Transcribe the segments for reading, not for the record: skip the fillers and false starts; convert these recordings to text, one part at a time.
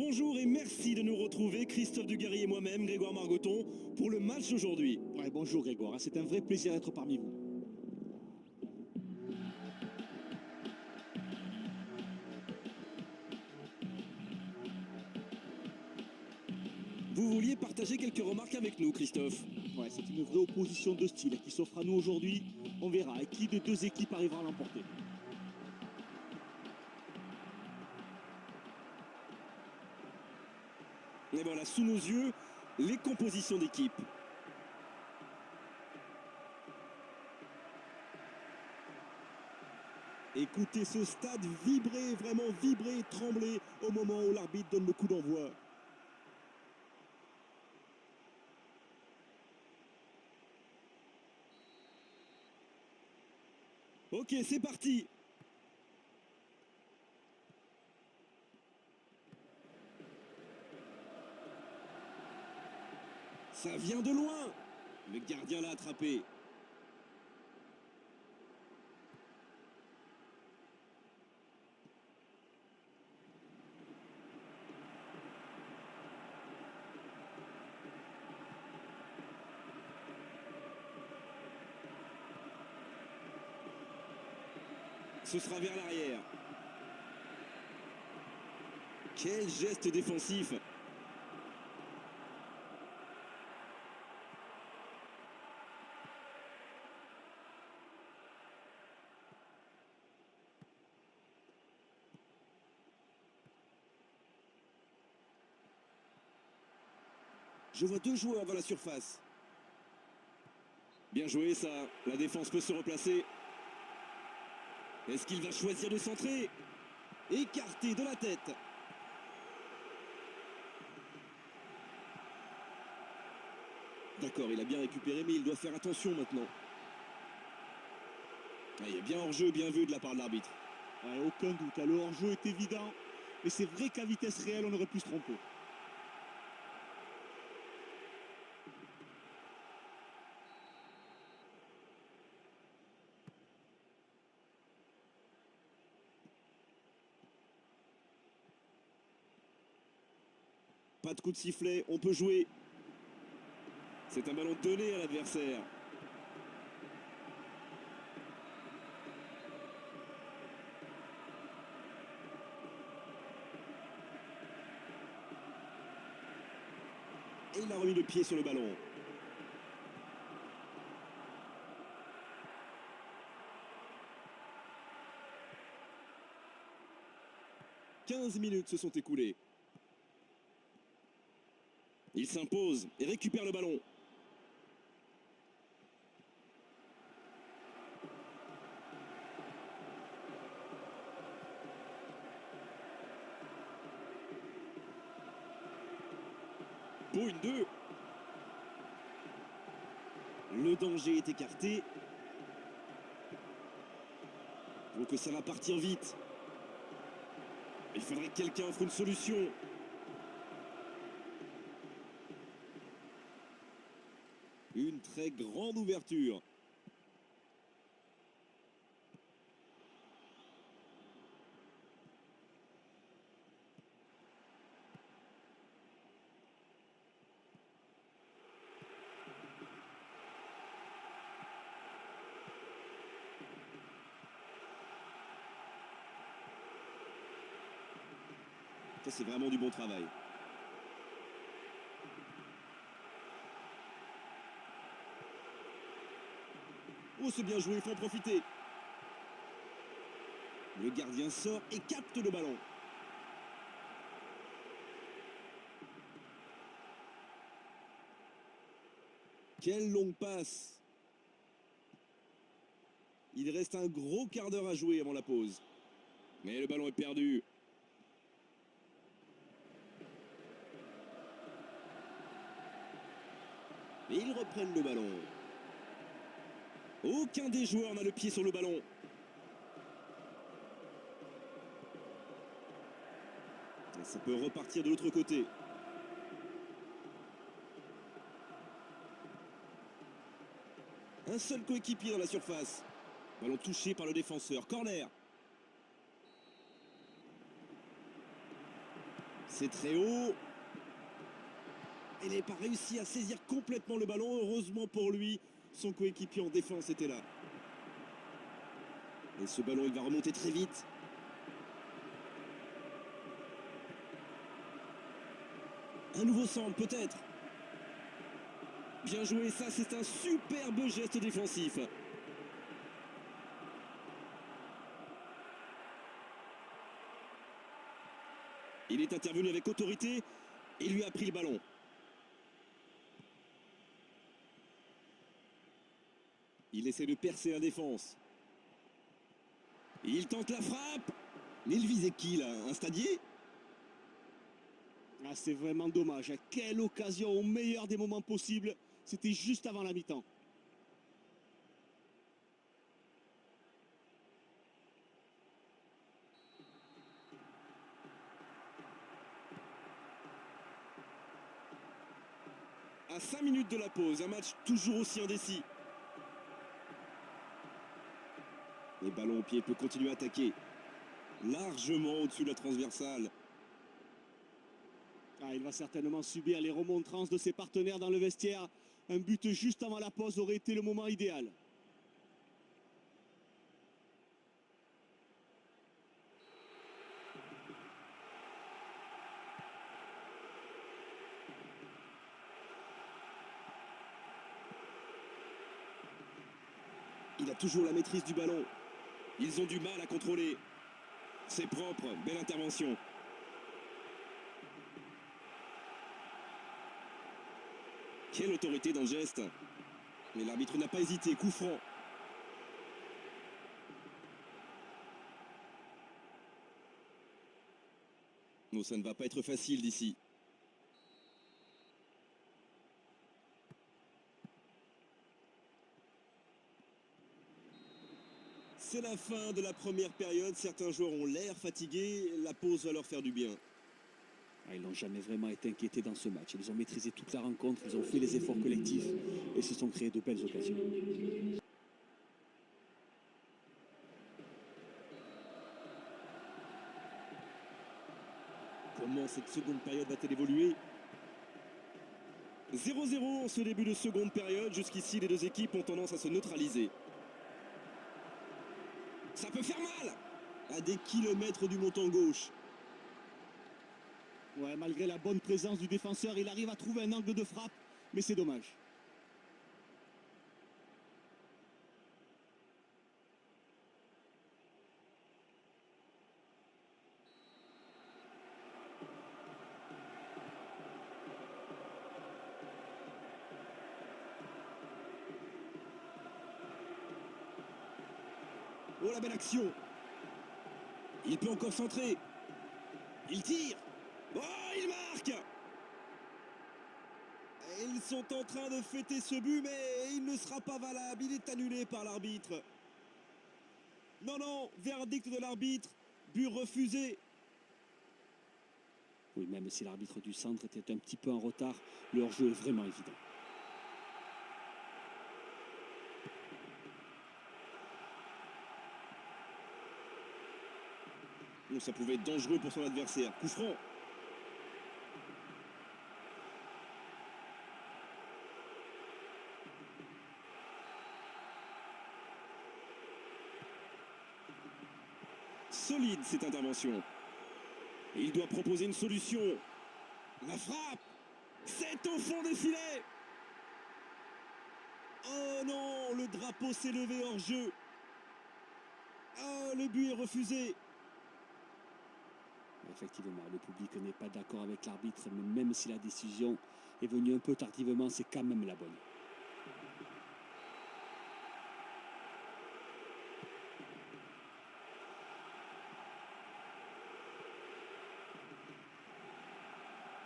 Bonjour et merci de nous retrouver, Christophe Dugarry et moi-même, Grégoire Margoton, pour le match d'aujourd'hui. Ouais, bonjour Grégoire, c'est un vrai plaisir d'être parmi vous. Vous vouliez partager quelques remarques avec nous, Christophe? Ouais, c'est une vraie opposition de style qui s'offre à nous aujourd'hui. On verra qui des deux équipes arrivera à l'emporter. Et voilà, sous nos yeux, les compositions d'équipe. Écoutez ce stade vibrer, vraiment vibrer, trembler au moment où l'arbitre donne le coup d'envoi. Ok, c'est parti. Ça vient de loin. Le gardien l'a attrapé. Ce sera vers l'arrière. Quel geste défensif. Je vois deux joueurs dans la surface. Bien joué ça, la défense peut se replacer. Est-ce qu'il va choisir de centrer? Écarté de la tête. D'accord, il a bien récupéré, mais il doit faire attention maintenant. Ah, il y a bien hors-jeu, bien vu de la part de l'arbitre. Ouais, aucun doute, le hors-jeu est évident. Mais c'est vrai qu'à vitesse réelle, on aurait pu se tromper. Pas de coup de sifflet, on peut jouer. C'est un ballon donné à l'adversaire. Et il a remis le pied sur le ballon. « 15 minutes se sont écoulées. Il s'impose et récupère le ballon. Pour une 2. Le danger est écarté. Donc ça va partir vite. Il faudrait que quelqu'un offre une solution. Une très grande ouverture. Ça, c'est vraiment du bon travail. Oh, c'est bien joué, il faut en profiter. Le gardien sort et capte le ballon. Quelle longue passe. Il reste un gros quart d'heure à jouer avant la pause. Mais le ballon est perdu. Et ils reprennent le ballon. Aucun des joueurs n'a le pied sur le ballon. Et ça peut repartir de l'autre côté. Un seul coéquipier dans la surface. Ballon touché par le défenseur. Corner. C'est très haut. Il n'a pas réussi à saisir complètement le ballon. Heureusement pour lui, son coéquipier en défense était là. Et ce ballon, il va remonter très vite. Un nouveau centre, peut-être. Bien joué, ça, c'est un superbe geste défensif. Il est intervenu avec autorité et lui a pris le ballon. Il essaie de percer la défense. Il tente la frappe. Mais il visait qui là? Un stadier? Ah, c'est vraiment dommage. Quelle occasion au meilleur des moments possibles. C'était juste avant la mi-temps. À 5 minutes de la pause, un match toujours aussi indécis. Les ballons au pied peut continuer à attaquer. Largement au-dessus de la transversale. Ah, il va certainement subir les remontrances de ses partenaires dans le vestiaire. Un but juste avant la pause aurait été le moment idéal. Il a toujours la maîtrise du ballon. Ils ont du mal à contrôler. C'est propre, belle intervention. Quelle autorité dans le geste. Mais l'arbitre n'a pas hésité, coup franc. Non, ça ne va pas être facile d'ici. C'est la fin de la première période. Certains joueurs ont l'air fatigués. La pause va leur faire du bien. Ah, ils n'ont jamais vraiment été inquiétés dans ce match. Ils ont maîtrisé toute la rencontre, ils ont fait les efforts collectifs et se sont créés de belles occasions. Comment cette seconde période va-t-elle évoluer? 0-0 en ce début de seconde période. Jusqu'ici, les deux équipes ont tendance à se neutraliser. Ça peut faire mal à des kilomètres du montant gauche. Ouais, malgré la bonne présence du défenseur, il arrive à trouver un angle de frappe, mais c'est dommage. Oh, la belle action. Il peut encore centrer. Il tire. Oh, il marque. Et ils sont en train de fêter ce but, mais il ne sera pas valable. Il est annulé par l'arbitre. Non, non, verdict de l'arbitre. But refusé. Oui, même si l'arbitre du centre était un petit peu en retard, le hors-jeu est vraiment évident. Bon, ça pouvait être dangereux pour son adversaire. Coup franc. Solide cette intervention. Et il doit proposer une solution. La frappe. C'est au fond des filets. Oh non, le drapeau s'est levé hors jeu. Oh, le but est refusé. Effectivement, le public n'est pas d'accord avec l'arbitre, mais même si la décision est venue un peu tardivement, c'est quand même la bonne.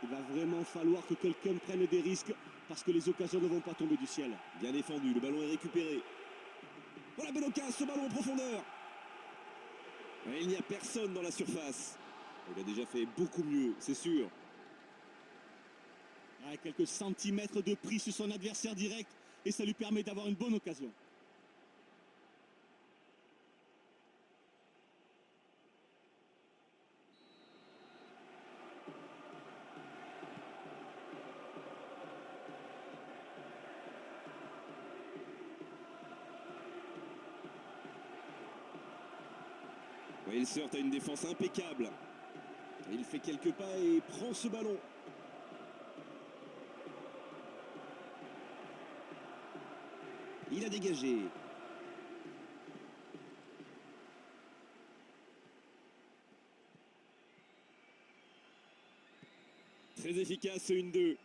Il va vraiment falloir que quelqu'un prenne des risques parce que les occasions ne vont pas tomber du ciel. Bien défendu, le ballon est récupéré. Oh, la belle occasion, ce ballon en profondeur. Et il n'y a personne dans la surface. Il a déjà fait beaucoup mieux, c'est sûr. À quelques centimètres de prise sur son adversaire direct et ça lui permet d'avoir une bonne occasion. Ouais, il sort à une défense impeccable. Il fait quelques pas et prend ce ballon. Il a dégagé. Très efficace, ce 1-2.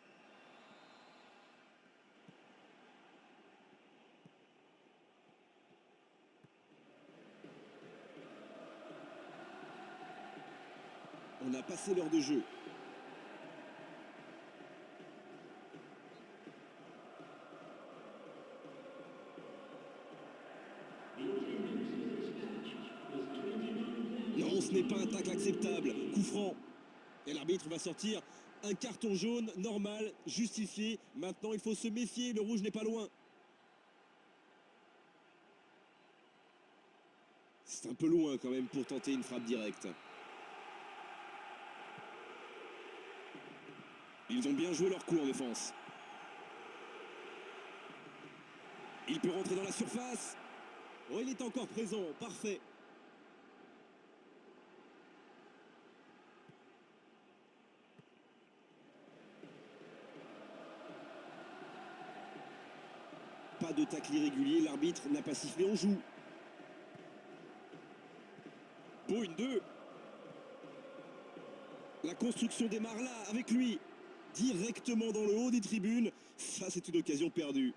On a passé l'heure de jeu. Non, ce n'est pas un tacle acceptable. Coup franc. Et l'arbitre va sortir un carton jaune normal, justifié. Maintenant, il faut se méfier. Le rouge n'est pas loin. C'est un peu loin quand même pour tenter une frappe directe. Ils ont bien joué leur coup en défense. Il peut rentrer dans la surface. Oh, il est encore présent. Parfait. Pas de tacle irrégulier. L'arbitre n'a pas sifflé. On joue. Bon, 1-2. La construction démarre là, avec lui. Directement dans le haut des tribunes. Ça, c'est une occasion perdue.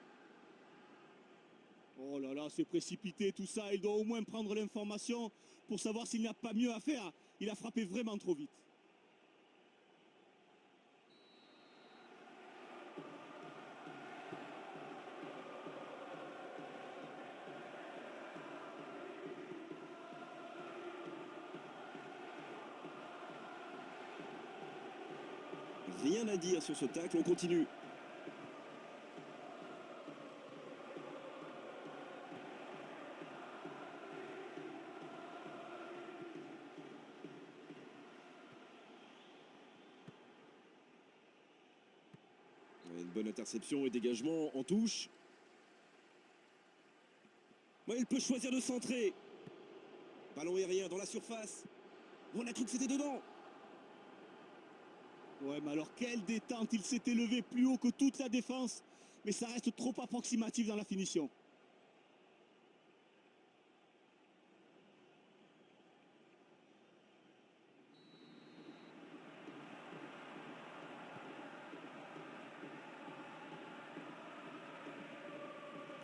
Oh là là, c'est précipité tout ça. Il doit au moins prendre l'information pour savoir s'il n'a pas mieux à faire. Il a frappé vraiment trop vite. Rien à dire sur ce tacle, on continue. Une bonne interception et dégagement en touche. Ouais, il peut choisir de centrer. Ballon aérien dans la surface. On a cru que c'était dedans. Ouais, mais alors quelle détente. Il s'est élevé plus haut que toute la défense. Mais ça reste trop approximatif dans la finition.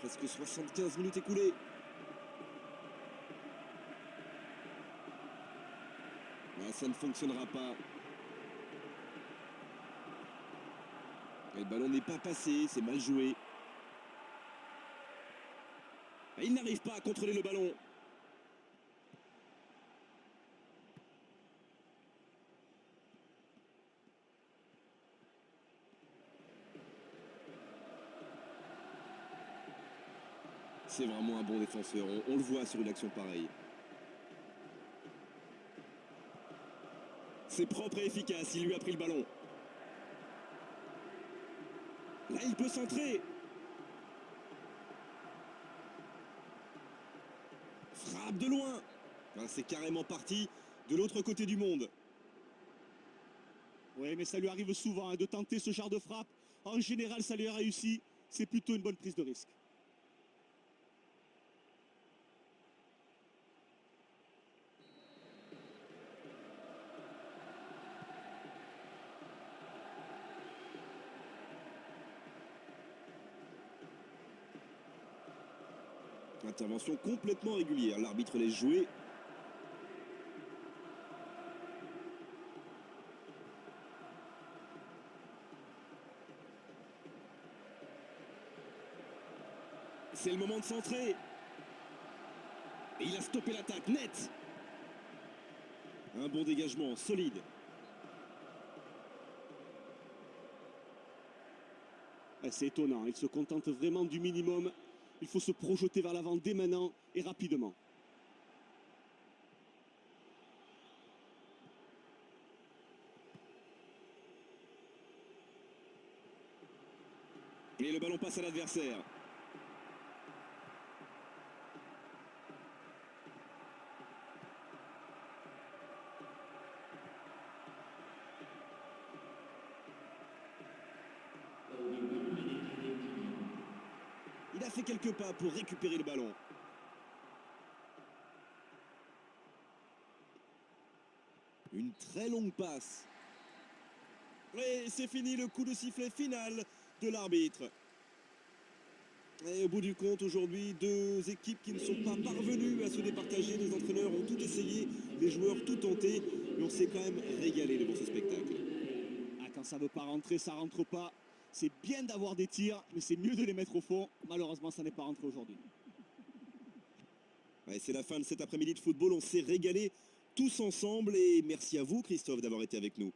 Presque 75 minutes écoulées. Ah, ça ne fonctionnera pas. Et le ballon n'est pas passé, c'est mal joué. Et il n'arrive pas à contrôler le ballon. C'est vraiment un bon défenseur, on le voit sur une action pareille. C'est propre et efficace, il lui a pris le ballon. Là, il peut centrer. Frappe de loin. Ah, c'est carrément parti de l'autre côté du monde. Oui, mais ça lui arrive souvent de tenter ce genre de frappe. En général, ça lui a réussi. C'est plutôt une bonne prise de risque. Intervention complètement régulière. L'arbitre laisse jouer. C'est le moment de centrer. Et il a stoppé l'attaque, net. Un bon dégagement, solide. C'est étonnant, il se contente vraiment du minimum. Il faut se projeter vers l'avant dès maintenant et rapidement. Et le ballon passe à l'adversaire. Il a fait quelques pas pour récupérer le ballon. Une très longue passe. Et c'est fini, le coup de sifflet final de l'arbitre. Et au bout du compte, aujourd'hui, deux équipes qui ne sont pas parvenues à se départager. Les entraîneurs ont tout essayé, les joueurs tout tenté, mais on s'est quand même régalé devant ce spectacle. Ah, quand ça ne veut pas rentrer, ça ne rentre pas. C'est bien d'avoir des tirs, mais c'est mieux de les mettre au fond. Malheureusement, ça n'est pas rentré aujourd'hui. Ouais, c'est la fin de cet après-midi de football, on s'est régalé tous ensemble et merci à vous Christophe d'avoir été avec nous.